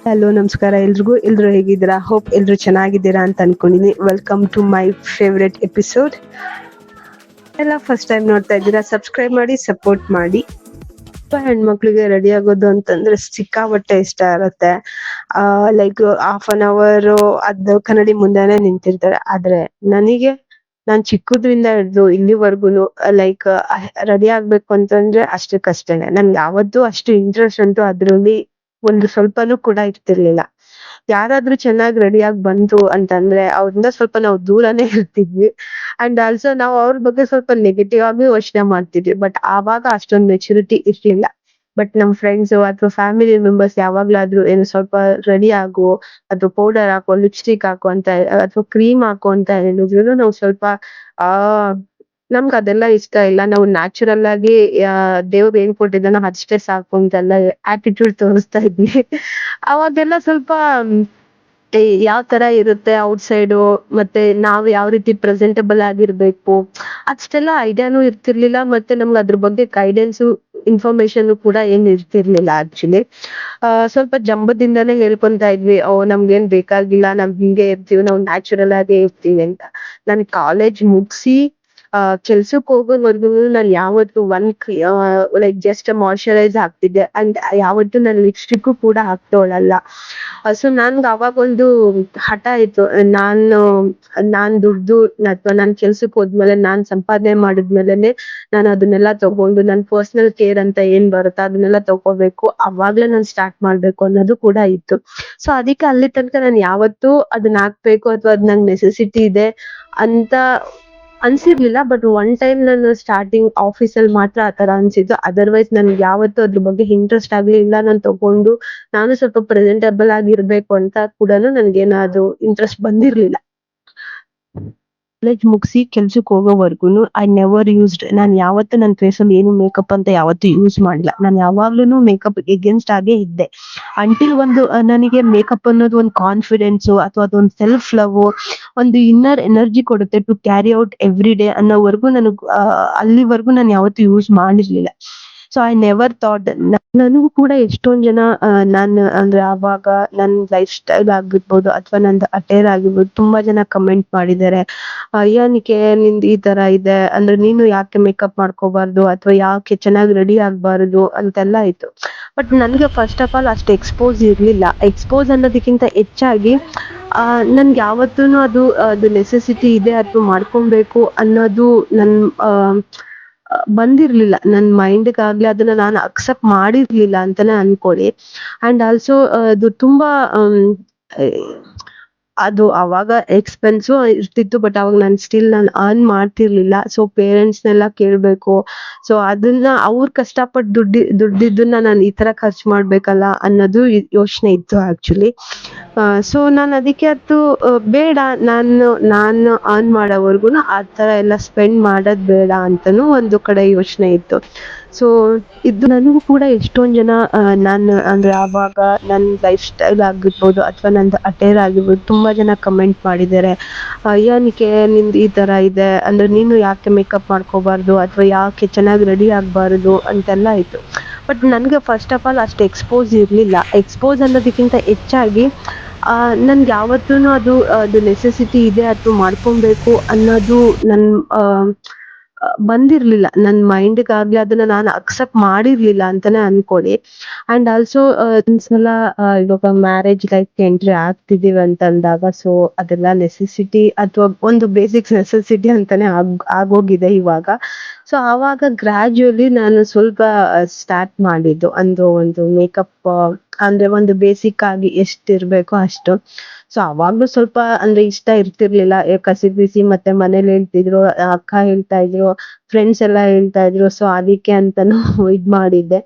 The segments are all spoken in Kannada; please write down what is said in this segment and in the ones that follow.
ಹಲೋ ನಮಸ್ಕಾರ ಎಲ್ರು ಹೇಗಿದ್ದೀರಾ? ಹೋಪ್ ಎಲ್ರು ಚೆನ್ನಾಗಿದ್ದೀರಾ ಅಂತ ಅನ್ಕೊಂಡಿನಿ. Welcome to my favourite episode. ಎಲ್ಲ ಫಸ್ಟ್ ಟೈಮ್ ನೋಡ್ತಾ ಇದ್ದೀರಾ, ಸಬ್ಸ್ಕ್ರೈಬ್ ಮಾಡಿ, ಸಪೋರ್ಟ್ ಮಾಡಿ. ಹೆಣ್ಮಕ್ಳಿಗೆ ರೆಡಿ ಆಗೋದು ಅಂತಂದ್ರೆ ಸಿಕ್ಕಾಪಟ್ಟೆ ಇಷ್ಟ ಇರುತ್ತೆ. ಲೈಕ್ ½ ಅದ್ ಕನ್ನಡಿ ಮುಂದೆನೆ ನಿಂತಿರ್ತಾರೆ. ಆದ್ರೆ ನನಗೆ ನಾನ್ ಚಿಕ್ಕದ್ರಿಂದ ಹಿಡ್ದು ಇಲ್ಲಿವರ್ಗುನು ಲೈಕ್ ರೆಡಿ ಆಗ್ಬೇಕು ಅಂತಂದ್ರೆ ಅಷ್ಟಕ್ಕಷ್ಟೇನೆ. ನನ್ಗೆ ಯಾವತ್ತೂ ಅಷ್ಟು ಇಂಟ್ರೆಸ್ಟ್ ಅಂತೂ ಅದ್ರಲ್ಲಿ ಒಂದು ಸ್ವಲ್ಪನೂ ಕೂಡ ಇರ್ತಿರ್ಲಿಲ್ಲ. ಯಾರಾದ್ರೂ ಚೆನ್ನಾಗಿ ರೆಡಿಯಾಗಿ ಬಂತು ಅಂತಂದ್ರೆ ಅವ್ರಿಂದ ಸ್ವಲ್ಪ ನಾವು ದೂರನೇ ಇರ್ತಿದ್ವಿ. ಅಂಡ್ ಆಲ್ಸೋ ನಾವು ಅವ್ರ ಬಗ್ಗೆ ಸ್ವಲ್ಪ ನೆಗೆಟಿವ್ ಆಗಿ ಯೋಚನೆ ಮಾಡ್ತಿದ್ವಿ. ಬಟ್ ಆವಾಗ ಅಷ್ಟೊಂದು ಮೆಚುರಿಟಿ ಇರ್ಲಿಲ್ಲ. ಬಟ್ ನಮ್ ಫ್ರೆಂಡ್ಸ್ ಅಥವಾ ಫ್ಯಾಮಿಲಿ ಮೆಂಬರ್ಸ್ ಯಾವಾಗ್ಲಾದ್ರೂ ಏನು ಸ್ವಲ್ಪ ರೆಡಿ ಆಗು ಅಥವಾ ಪೌಡರ್ ಹಾಕೋ, ಲಿಪ್ಸ್ಟಿಕ್ ಹಾಕೋ ಅಂತ ಅಥವಾ ಕ್ರೀಮ್ ಹಾಕೋ ಅಂತ ಹೇಳಿದ್ರು ನಾವು ಸ್ವಲ್ಪ ಆ ನಮ್ಗ್ ಅದೆಲ್ಲ ಇಷ್ಟ ಇಲ್ಲ. ನಾವು ನ್ಯಾಚುರಲ್ ಆಗಿ ದೇವ್ರು ಏನ್ ಕೊಟ್ಟಿದ್ದಾನೋ ಅಷ್ಟೇ ಸಾಕು ಅಂತೆಲ್ಲ ಆಟಿಟ್ಯೂಡ್ ತೋರಿಸ್ತಾ ಇದ್ವಿ. ಅವಾಗೆಲ್ಲ ಸ್ವಲ್ಪ ಯಾವ್ ತರ ಇರುತ್ತೆ ಔಟ್ಸೈಡು, ಮತ್ತೆ ನಾವ್ ಯಾವ ರೀತಿ ಪ್ರೆಸೆಂಟಬಲ್ ಆಗಿರ್ಬೇಕು ಅಷ್ಟೆಲ್ಲ ಐಡಿಯಾನು ಇರ್ತಿರ್ಲಿಲ್ಲ. ಮತ್ತೆ ನಮ್ಗೆ ಅದ್ರ ಬಗ್ಗೆ ಗೈಡೆನ್ಸು ಇನ್ಫಾರ್ಮೇಶನ್ ಕೂಡ ಏನ್ ಇರ್ತಿರ್ಲಿಲ್ಲ ಆಕ್ಚುಲಿ. ಸ್ವಲ್ಪ ಜಂಬದಿಂದಾನೇ ಹೇಳ್ಕೊಂತಾ ಇದ್ವಿ, ನಮ್ಗೇನ್ ಬೇಕಾಗಿಲ್ಲ, ನಾವ್ ಹಿಂಗೆ ಇರ್ತೀವಿ, ನಾವು ನ್ಯಾಚುರಲ್ ಆಗೇ ಇರ್ತೀವಿ ಅಂತ. ನಾನ್ ಕಾಲೇಜ್ ಮುಗ್ಸಿ ಕೆಲ್ಸಕ್ ಹೋಗೋವರ್ಗು ನಾನ್ ಯಾವತ್ತು ಲೈಕ್ ಜಸ್ಟ್ ಮಾಯ್ಶ್ಚರೈಸ್ ಹಾಕ್ತಿದ್ದೆ. ಅಂಡ್ ಯಾವತ್ತು ನಾನು ಲಿಪ್ಸ್ಟಿಕ್ ಕೂಡ ಹಾಕ್ತೋಳಲ್ಲ. ಸೊ ನನ್ಗೆ ಅವಾಗ ಒಂದು ಹಠ ಇತ್ತು. ನಾನ್ ದುಡ್ದು ಅಥವಾ ನಾನ್ ಕೆಲ್ಸಕ್ ಹೋದ್ಮೇಲೆ ನಾನ್ ಸಂಪಾದನೆ ಮಾಡಿದ್ಮೇಲೆನೆ ನಾನು ಅದನ್ನೆಲ್ಲ ತಗೊಂಡು ನನ್ ಪರ್ಸನಲ್ ಕೇರ್ ಅಂತ ಏನ್ ಬರುತ್ತೋ ಅದನ್ನೆಲ್ಲ ತಗೋಬೇಕು. ಅವಾಗ್ಲೇ ನಾನ್ ಸ್ಟಾರ್ಟ್ ಮಾಡ್ಬೇಕು ಅನ್ನೋದು ಕೂಡ ಇತ್ತು. ಸೊ ಅದಕ್ಕೆ ಅಲ್ಲಿ ತನಕ ನಾನು ಯಾವತ್ತೂ ಅದನ್ನ ಹಾಕ್ಬೇಕು ಅಥವಾ ಅದ್ ನಂಗೆ ನೆಸೆಸಿಟಿ ಇದೆ ಅಂತ ಅನ್ಸಿರ್ಲಿಲ್ಲ. ಬಟ್ ಒನ್ ಟೈಮ್ ನಾನು ಸ್ಟಾರ್ಟಿಂಗ್ ಆಫೀಸಲ್ಲಿ ಮಾತ್ರ ಆತರ ಅನ್ಸಿದ್ದು. ಅದರ್ವೈಸ್ ನನ್ಗೆ ಯಾವತ್ತೂ ಅದ್ರ ಬಗ್ಗೆ ಇಂಟ್ರೆಸ್ಟ್ ಆಗ್ಲಿಲ್ಲ. ನಾನು ತಗೊಂಡು ನಾನು ಸ್ವಲ್ಪ ಪ್ರೆಸೆಂಟಬಲ್ ಆಗಿರ್ಬೇಕು ಅಂತ ಕೂಡ ನನ್ಗೇನು ಅದು ಇಂಟ್ರೆಸ್ಟ್ ಬಂದಿರ್ಲಿಲ್ಲ. ಕಾಲೇಜ್ ಮುಗಿಸಿ ಕೆಲ್ಸಕ್ಕೆ ಹೋಗೋವರ್ಗುನು ಐ ನೆವರ್ ಯೂಸ್ಡ್, ನಾನು ಯಾವತ್ತೂ ನನ್ನ ಫೇಸಲ್ಲಿ ಏನು ಮೇಕಪ್ ಅಂತ ಯಾವತ್ತೂ ಯೂಸ್ ಮಾಡಿಲ್ಲ. ನಾನು ಯಾವಾಗ್ಲೂ ಮೇಕಪ್ ಎಗೇನ್ಸ್ಟ್ ಆಗೇ ಇದ್ದೆ. ಅಂಟಿಲ್ ಒಂದು ನನಗೆ ಮೇಕಪ್ ಅನ್ನೋದು ಒಂದು ಕಾನ್ಫಿಡೆನ್ಸು ಅಥವಾ ಅದೊಂದು ಸೆಲ್ಫ್ ಲವ್, ಒಂದು ಇನ್ನರ್ ಎನರ್ಜಿ ಕೊಡುತ್ತೆ to carry out every day ಅನ್ನೋವರೆಗೂ ಅಲ್ಲಿವರೆಗೂ ನಾನು ಯಾವತ್ತೂ ಯೂಸ್ ಮಾಡಿರ್ಲಿಲ್ಲ. So I never thought. ನನಗೂ ಕೂಡ ಎಷ್ಟೊಂದ್ ಜನ ನಾನು ಅಂದ್ರೆ ಆವಾಗ ನನ್ ಲೈಫ್ ಸ್ಟೈಲ್ ಆಗಿರ್ಬೋದು ಅಥವಾ ನಂದು ಅಟೇರ್ ಆಗಿರ್ಬೋದು ತುಂಬಾ ಜನ ಕಮೆಂಟ್ ಮಾಡಿದ್ದಾರೆ. ಏನಕ್ಕೆ ನಿಂದ್ ಈ ತರ ಇದೆ ಅಂದ್ರೆ ನೀನು ಯಾಕೆ ಮೇಕಪ್ ಮಾಡ್ಕೋಬಾರ್ದು ಅಥವಾ ಯಾಕೆ ಚೆನ್ನಾಗಿ ರೆಡಿ ಆಗ್ಬಾರ್ದು ಅಂತೆಲ್ಲ ಇತ್ತು. ಬಟ್ ನನ್ಗೆ ಫಸ್ಟ್ ಆಫ್ ಆಲ್ ಅಷ್ಟು ಎಕ್ಸ್ಪೋಸ್ ಇರ್ಲಿಲ್ಲ. ಎಕ್ಸ್ಪೋಸ್ ಅನ್ನೋದಕ್ಕಿಂತ ಹೆಚ್ಚಾಗಿ ನನ್ಗೆ ಯಾವತ್ತೂನು ಅದು ನೆಸೆಸಿಟಿ ಇದೆ ಅಥವಾ ಮಾಡ್ಕೊಬೇಕು ಅನ್ನೋದು ಬಂದಿರ್ಲಿಲ್ಲ ನನ್ ಮೈಂಡ್ಗಾಗ್ಲಿ. ಅದನ್ನ ನಾನು ಅಕ್ಸೆಪ್ಟ್ ಮಾಡಿರ್ಲಿಲ್ಲ ಅಂತಾನೆ ಅನ್ಕೊಳ್ಳಿ. ಅಂಡ್ ಆಲ್ಸೋ ಅದು ತುಂಬಾ ಅದು ಅವಾಗ ಎಕ್ಸ್ಪೆನ್ಸಿವ್ ಇರ್ತಿತ್ತು. ಬಟ್ ಅವಾಗ ನಾನು ಅರ್ನ್ ಮಾಡ್ತಿರ್ಲಿಲ್ಲ. ಸೊ ಪೇರೆಂಟ್ಸ್ನೆಲ್ಲ ಕೇಳ್ಬೇಕು. ಸೊ ಅದನ್ನ ಅವ್ರ ಕಷ್ಟಪಟ್ಟು ದುಡ್ಡಿದ್ದನ್ನ ನಾನು ಈ ತರ ಖರ್ಚು ಮಾಡ್ಬೇಕಲ್ಲ ಅನ್ನೋದು ಯೋಚನೆ ಇತ್ತು ಆಕ್ಚುಲಿ. ಸೊ ನಾನು ಅದಕ್ಕೆ ಬೇಡ, ನಾನು ಅರ್ನ್ ಮಾಡೋವರ್ಗು ಆ ತರ ಎಲ್ಲ ಸ್ಪೆಂಡ್ ಮಾಡೋದ್ ಬೇಡ ಅಂತಾನು ಒಂದು ಕಡೆ ಯೋಚನೆ ಇತ್ತು. ಸೊ ಇದು ನನಗೂ ಕೂಡ ಎಷ್ಟೊಂದ್ ಜನ ನಾನು ಅಂದ್ರೆ ಆವಾಗ ನನ್ ಲೈಫ್ ಸ್ಟೈಲ್ ಆಗಿರ್ಬೋದು ಅಥವಾ ನಂದು ಅಟೇರ್ ಆಗಿರ್ಬೋದು ತುಂಬಾ ಜನ ಕಮೆಂಟ್ ಮಾಡಿದ್ದಾರೆ. ಏನಕ್ಕೆ ನಿಂದ್ ಈ ತರ ಇದೆ ಅಂದ್ರೆ ನೀನು ಯಾಕೆ ಮೇಕಪ್ ಮಾಡ್ಕೋಬಾರ್ದು ಅಥವಾ ಯಾಕೆ ಚೆನ್ನಾಗಿ ರೆಡಿ ಆಗ್ಬಾರ್ದು ಅಂತೆಲ್ಲ ಇತ್ತು. ಬಟ್ ನನ್ಗೆ ಫಸ್ಟ್ ಆಫ್ ಆಲ್ ಅಷ್ಟು ಎಕ್ಸ್ಪೋಸ್ ಇರ್ಲಿಲ್ಲ. ಎಕ್ಸ್ಪೋಸ್ ಅನ್ನೋದಕ್ಕಿಂತ ಹೆಚ್ಚಾಗಿ ನನ್ಗೆ ಯಾವತ್ತೂನು ಅದು ನೆಸೆಸಿಟಿ ಇದೆ ಅಥವಾ ಮಾಡ್ಕೊಬೇಕು ಅನ್ನೋದು ಬಂದಿರ್ಲಿಲ್ಲ ನನ್ ಮೈಂಡ್ಗಾಗ್ಲಿ. ಅದನ್ನ ನಾನು ಅಕ್ಸೆಪ್ಟ್ ಮಾಡಿರ್ಲಿಲ್ಲ ಅಂತಾನೆ ಅನ್ಕೊಳ್ಳಿ. ಅಂಡ್ ಆಲ್ಸೋ ಒಂದ್ಸಲ ಇವಾಗ ಮ್ಯಾರೇಜ್ ಲೈಫ್ ಎಂಟ್ರಿ ಆಗ್ತಿದೀವಿ ಅಂತ ಅಂದಾಗ ಸೊ ಅದೆಲ್ಲ ನೆಸೆಸಿಟಿ ಅಥವಾ ಒಂದು ಬೇಸಿಕ್ಸ್ ನೆಸೆಸಿಟಿ ಅಂತಾನೆ ಆಗೋಗಿದೆ ಇವಾಗ. ಸೊ ಆವಾಗ ಗ್ರಾಜುಯಲಿ ನಾನು ಸ್ವಲ್ಪ ಸ್ಟಾರ್ಟ್ ಮಾಡಿದ್ದು ಒಂದು ಮೇಕಪ್ ಅಂದ್ರೆ ಒಂದು ಬೇಸಿಕ್ ಆಗಿ ಎಷ್ಟಿರ್ಬೇಕೋ ಅಷ್ಟು. ಸೊ ಅವಾಗ್ಲೂ ಸ್ವಲ್ಪ ಅಂದ್ರೆ ಇಷ್ಟ ಇರ್ತಿರ್ಲಿಲ್ಲ. ಕಸಿ ಮತ್ತೆ ಮನೇಲಿ ಹೇಳ್ತಿದ್ರು, ಅಕ್ಕ ಹೇಳ್ತಾ ಇದ್ರು, ಫ್ರೆಂಡ್ಸ್ ಎಲ್ಲ ಹೇಳ್ತಾ ಇದ್ರು. ಸೊ ಅದಕ್ಕೆ ಅಂತಾನು ಮಾಡಿದ್ದೆ.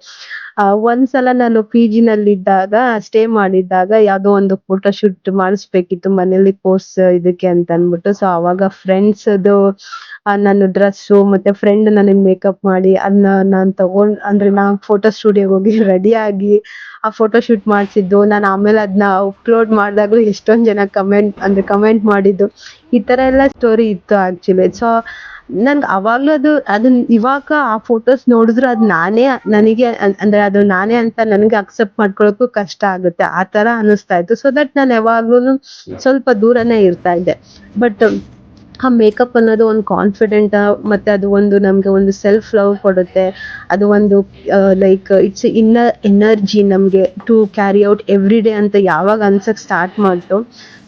ಒಂದ್ಸಲ ನಾನು PG ನಲ್ಲಿದ್ದಾಗ ಸ್ಟೇ ಮಾಡಿದ್ದಾಗ ಯಾವ್ದೋ ಒಂದು ಫೋಟೋ ಶೂಟ್ ಮಾಡಿಸ್ಬೇಕಿತ್ತು ಮನೇಲಿ ಕೋರ್ಸ್ ಇದಕ್ಕೆ ಅಂತ ಅನ್ಬಿಟ್ಟು. ಸೊ ಅವಾಗ ಫ್ರೆಂಡ್ಸ್ ನನ್ನ ಡ್ರೆಸ್ಸು ಮತ್ತೆ ಫ್ರೆಂಡ್ ನನಗ್ ಮೇಕಪ್ ಮಾಡಿ ಅದನ್ನ ನಾನ್ ಫೋಟೋ ಸ್ಟುಡಿಯೋಗೆ ಹೋಗಿ ರೆಡಿ ಆಗಿ ಆ ಫೋಟೋ ಶೂಟ್ ಮಾಡ್ಸಿದ್ದು. ನಾನು ಆಮೇಲೆ ಅದನ್ನ ಅಪ್ಲೋಡ್ ಮಾಡಿದಾಗ್ಲೂ ಎಷ್ಟೊಂದ್ ಜನ ಕಮೆಂಟ್ ಮಾಡಿದ್ದು. ಈ ತರ ಎಲ್ಲ ಸ್ಟೋರಿ ಇತ್ತು ಆಕ್ಚುಲಿ. ಸೊ ನನ್ಗೆ ಅವಾಗ್ಲೂ ಅದನ್ನ ಇವಾಗ ಆ ಫೋಟೋಸ್ ನೋಡಿದ್ರು ಅದು ನಾನೇ ನನಗೆ ಅಂದ್ರೆ ಅದು ನಾನೇ ಅಂತ ನನಗೆ ಅಕ್ಸೆಪ್ಟ್ ಮಾಡ್ಕೊಳಕ್ಕೂ ಕಷ್ಟ ಆಗುತ್ತೆ, ಆ ತರ ಅನಿಸ್ತಾ ಇತ್ತು. ಸೊ ದಟ್ ನಾನು ಯಾವಾಗ್ಲೂ ಸ್ವಲ್ಪ ದೂರನೇ ಇರ್ತಾ ಇದ್ದೆ. ಬಟ್ ಆ ಮೇಕಪ್ ಅನ್ನೋದು ಒಂದು ಕಾನ್ಫಿಡೆಂಟ್, ಮತ್ತೆ ಅದು ಒಂದು ನಮ್ಗೆ ಒಂದು ಸೆಲ್ಫ್ ಲವ್ ಕೊಡುತ್ತೆ. ಅದು ಒಂದು ಲೈಕ್ ಇಟ್ಸ್ ಇನ್ನರ್ ಎನರ್ಜಿ ನಮ್ಗೆ to carry out every day ಅಂತ ಯಾವಾಗ ಅನ್ಸಕ್ ಸ್ಟಾರ್ಟ್ ಮಾಡ್ತು.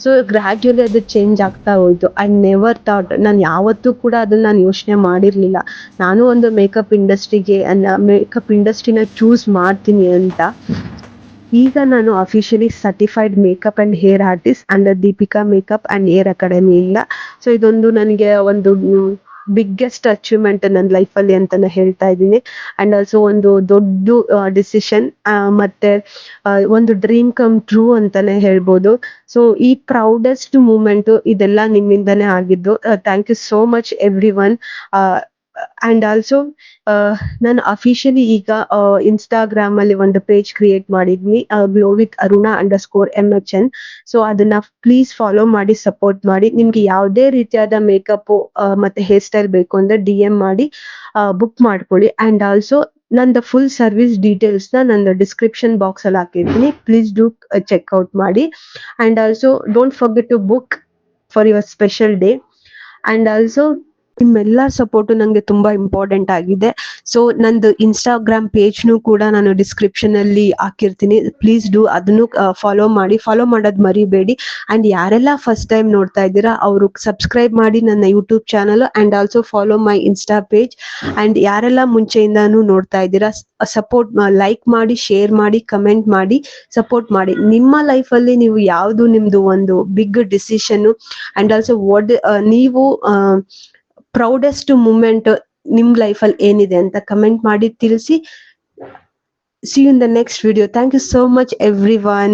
ಸೊ ಗ್ರಾಜುಯಲಿ ಅದು ಚೇಂಜ್ ಆಗ್ತಾ ಹೋಯ್ತು. ಐ ನೆವರ್ ಥಾಟ್, ನಾನು ಯಾವತ್ತೂ ಕೂಡ ಅದನ್ನ ನಾನು ಯೋಚನೆ ಮಾಡಿರ್ಲಿಲ್ಲ ನಾನು ಒಂದು ಮೇಕಪ್ ಇಂಡಸ್ಟ್ರಿನ ಚೂಸ್ ಮಾಡ್ತೀನಿ ಅಂತ. ಈಗ ನಾನು officially certified makeup and hair artist under Deepika makeup and hair ಅಕಾಡೆಮಿಯಿಂದ. ಸೊ ಇದೊಂದು ನನಗೆ ಒಂದು ಬಿಗ್ಗೆಸ್ಟ್ ಅಚೀವ್ಮೆಂಟ್ ನನ್ನ ಲೈಫಲ್ಲಿ ಅಂತಾನೆ ಹೇಳ್ತಾ ಇದ್ದೀನಿ. ಅಂಡ್ ಆಲ್ಸೋ ಒಂದು ದೊಡ್ಡ ಡಿಸಿಷನ್, ಮತ್ತೆ ಒಂದು ಡ್ರೀಮ್ ಕಮ್ ಟ್ರೂ ಅಂತಾನೆ ಹೇಳ್ಬೋದು. ಸೊ ಈ ಪ್ರೌಡೆಸ್ಟ್ ಮೂಮೆಂಟ್ ಇದೆಲ್ಲ ನಿಮ್ಮಿಂದಾನೇ ಆಗಿದ್ದು. Thank you so much everyone. And also ನಾನು ಅಫಿಷಿಯಲಿ ಈಗ ಇನ್ಸ್ಟಾಗ್ರಾಮ್ ಅಲ್ಲಿ ಒಂದು ಪೇಜ್ ಕ್ರಿಯೇಟ್ ಮಾಡಿದ್ವಿ, glow with Aruna _MHN. So ಅದನ್ನ ಪ್ಲೀಸ್ ಫಾಲೋ ಮಾಡಿ, ಸಪೋರ್ಟ್ ಮಾಡಿ. ನಿಮ್ಗೆ ಯಾವುದೇ ರೀತಿಯಾದ ಮೇಕಪ್ ಮತ್ತೆ ಹೇರ್ ಸ್ಟೈಲ್ ಬೇಕು ಅಂದ್ರೆ DM ಮಾಡಿ ಬುಕ್ ಮಾಡ್ಕೊಳ್ಳಿ. ಅಂಡ್ ಆಲ್ಸೋ ನಂದು ಫುಲ್ ಸರ್ವಿಸ್ ಡೀಟೇಲ್ಸ್ ನಂದು ಡಿಸ್ಕ್ರಿಪ್ಷನ್ ಬಾಕ್ಸ್ ಅಲ್ಲಿ ಹಾಕಿರ್ತೀನಿ, ಪ್ಲೀಸ್ ಡೂ ಚೆಕ್ಔಟ್ ಮಾಡಿ. And also don't forget to book for your special day. And also ನಿಮ್ಮೆಲ್ಲರ ಸಪೋರ್ಟ್ ನಂಗೆ ತುಂಬಾ ಇಂಪಾರ್ಟೆಂಟ್ ಆಗಿದೆ. ಸೊ ನಂದು ಇನ್ಸ್ಟಾಗ್ರಾಮ್ ಪೇಜ್ನು ಕೂಡ ನಾನು ಡಿಸ್ಕ್ರಿಪ್ಷನ್ ಅಲ್ಲಿ ಹಾಕಿರ್ತೀನಿ, ಪ್ಲೀಸ್ ಡೂ ಅದನ್ನು ಫಾಲೋ ಮಾಡಿ. ಫಾಲೋ ಮಾಡೋದ್ ಮರಿಬೇಡಿ. ಅಂಡ್ ಯಾರೆಲ್ಲ ಫಸ್ಟ್ ಟೈಮ್ ನೋಡ್ತಾ ಇದ್ದೀರಾ ಅವರು ಸಬ್ಸ್ಕ್ರೈಬ್ ಮಾಡಿ ನನ್ನ YouTube channel, and also follow my insta page. And ಯಾರೆಲ್ಲ ಮುಂಚೆಯಿಂದಾನು ನೋಡ್ತಾ ಇದ್ದೀರಾ, ಸಪೋರ್ಟ್ ಲೈಕ್ ಮಾಡಿ, ಶೇರ್ ಮಾಡಿ, ಕಮೆಂಟ್ ಮಾಡಿ, ಸಪೋರ್ಟ್ ಮಾಡಿ. ನಿಮ್ಮ ಲೈಫ್ ಅಲ್ಲಿ ನೀವು ಯಾವ್ದು ನಿಮ್ದು ಒಂದು ಬಿಗ್ ಡಿಸಿಷನ್ ಅಂಡ್ ಆಲ್ಸೋ ನೀವು ಪ್ರೌಡೆಸ್ಟ್ ಮೂಮೆಂಟ್ ನಿಮ್ ಲೈಫ್ ಅಲ್ಲಿ ಏನಿದೆ ಅಂತ ಕಮೆಂಟ್ ಮಾಡಿ ತಿಳಿಸಿ. See you in the next video. Thank you so much everyone.